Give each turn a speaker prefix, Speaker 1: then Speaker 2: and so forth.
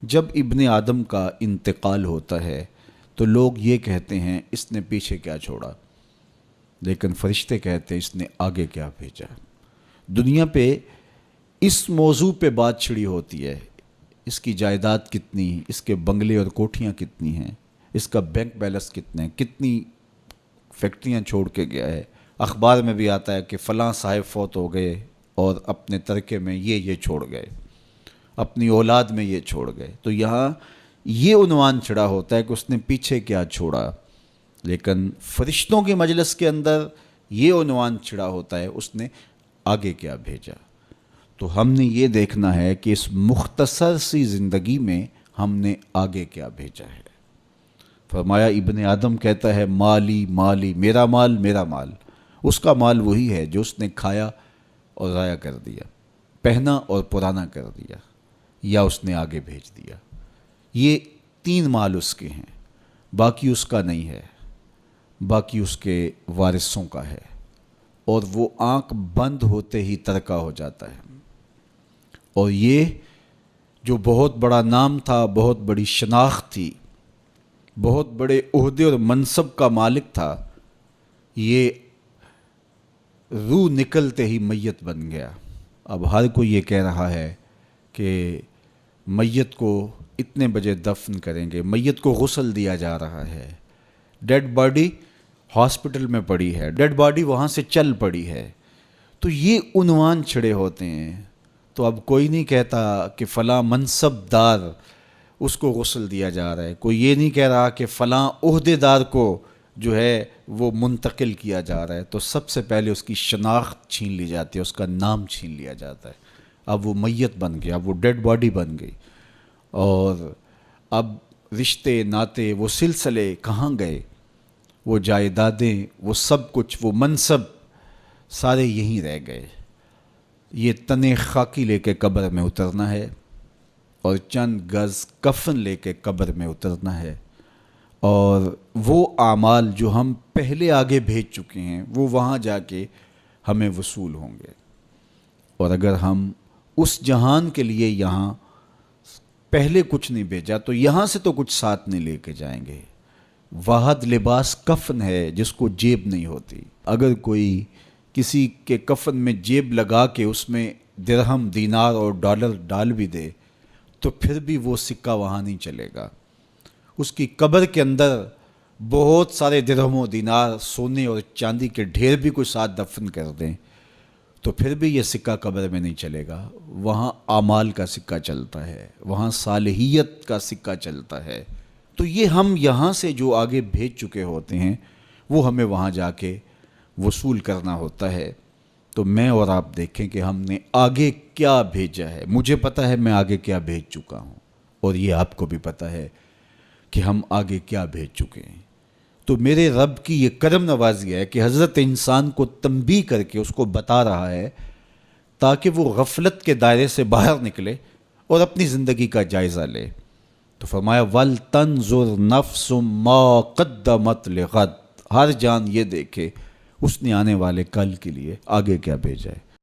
Speaker 1: جب ابن آدم کا انتقال ہوتا ہے تو لوگ یہ کہتے ہیں اس نے پیچھے کیا چھوڑا، لیکن فرشتے کہتے ہیں اس نے آگے کیا بھیجا۔ دنیا پہ اس موضوع پہ بات چھڑی ہوتی ہے، اس کی جائیداد کتنی، اس کے بنگلے اور کوٹھیاں کتنی ہیں، اس کا بینک بیلنس کتنے ہیں، کتنی فیکٹریاں چھوڑ کے گیا ہے۔ اخبار میں بھی آتا ہے کہ فلاں صاحب فوت ہو گئے اور اپنے ترکے میں یہ چھوڑ گئے، اپنی اولاد میں یہ چھوڑ گئے۔ تو یہاں یہ عنوان چڑھا ہوتا ہے کہ اس نے پیچھے کیا چھوڑا، لیکن فرشتوں کے مجلس کے اندر یہ عنوان چڑھا ہوتا ہے اس نے آگے کیا بھیجا۔ تو ہم نے یہ دیکھنا ہے کہ اس مختصر سی زندگی میں ہم نے آگے کیا بھیجا ہے۔ فرمایا ابن آدم کہتا ہے مالی مالی، میرا مال میرا مال۔ اس کا مال وہی ہے جو اس نے کھایا اور ضائع کر دیا، پہنا اور پرانا کر دیا، یا اس نے آگے بھیج دیا۔ یہ تین مال اس کے ہیں، باقی اس کا نہیں ہے، باقی اس کے وارثوں کا ہے، اور وہ آنکھ بند ہوتے ہی ترکہ ہو جاتا ہے۔ اور یہ جو بہت بڑا نام تھا، بہت بڑی شناخت تھی، بہت بڑے عہدے اور منصب کا مالک تھا، یہ روح نکلتے ہی میت بن گیا۔ اب ہر کوئی یہ کہہ رہا ہے کہ میت کو اتنے بجے دفن کریں گے، میت کو غسل دیا جا رہا ہے، ڈیڈ باڈی ہاسپٹل میں پڑی ہے، ڈیڈ باڈی وہاں سے چل پڑی ہے۔ تو یہ عنوان چھڑے ہوتے ہیں۔ تو اب کوئی نہیں کہتا کہ فلاں منصب دار اس کو غسل دیا جا رہا ہے، کوئی یہ نہیں کہہ رہا کہ فلاں عہدے دار کو جو ہے وہ منتقل کیا جا رہا ہے۔ تو سب سے پہلے اس کی شناخت چھین لی جاتی ہے، اس کا نام چھین لیا جاتا ہے۔ اب وہ میت بن گیا، اب وہ ڈیڈ باڈی بن گئی، اور اب رشتے ناتے وہ سلسلے کہاں گئے، وہ جائیدادیں، وہ سب کچھ، وہ منصب سارے یہیں رہ گئے۔ یہ تنے خاکی لے کے قبر میں اترنا ہے، اور چند گز کفن لے کے قبر میں اترنا ہے، اور وہ اعمال جو ہم پہلے آگے بھیج چکے ہیں وہ وہاں جا کے ہمیں وصول ہوں گے۔ اور اگر ہم اس جہان کے لیے یہاں پہلے کچھ نہیں بھیجا تو یہاں سے تو کچھ ساتھ نہیں لے کے جائیں گے۔ واحد لباس کفن ہے جس کو جیب نہیں ہوتی۔ اگر کوئی کسی کے کفن میں جیب لگا کے اس میں درہم، دینار اور ڈالر ڈال بھی دے تو پھر بھی وہ سکہ وہاں نہیں چلے گا۔ اس کی قبر کے اندر بہت سارے درہم و دینار، سونے اور چاندی کے ڈھیر بھی کوئی ساتھ دفن کر دیں تو پھر بھی یہ سکہ قبر میں نہیں چلے گا۔ وہاں اعمال کا سکہ چلتا ہے، وہاں صالحیت کا سکہ چلتا ہے۔ تو یہ ہم یہاں سے جو آگے بھیج چکے ہوتے ہیں وہ ہمیں وہاں جا کے وصول کرنا ہوتا ہے۔ تو میں اور آپ دیکھیں کہ ہم نے آگے کیا بھیجا ہے۔ مجھے پتہ ہے میں آگے کیا بھیج چکا ہوں، اور یہ آپ کو بھی پتہ ہے کہ ہم آگے کیا بھیج چکے ہیں۔ تو میرے رب کی یہ کرم نوازی ہے کہ حضرت انسان کو تنبیہ کر کے اس کو بتا رہا ہے تاکہ وہ غفلت کے دائرے سے باہر نکلے اور اپنی زندگی کا جائزہ لے۔ تو فرمایا وَلْتَنْظُرْ نَفْسٌ مَا قَدَّمَتْ لِغَدٍ، ہر جان یہ دیکھے اس نے آنے والے کل کے لیے آگے کیا بھیجا ہے۔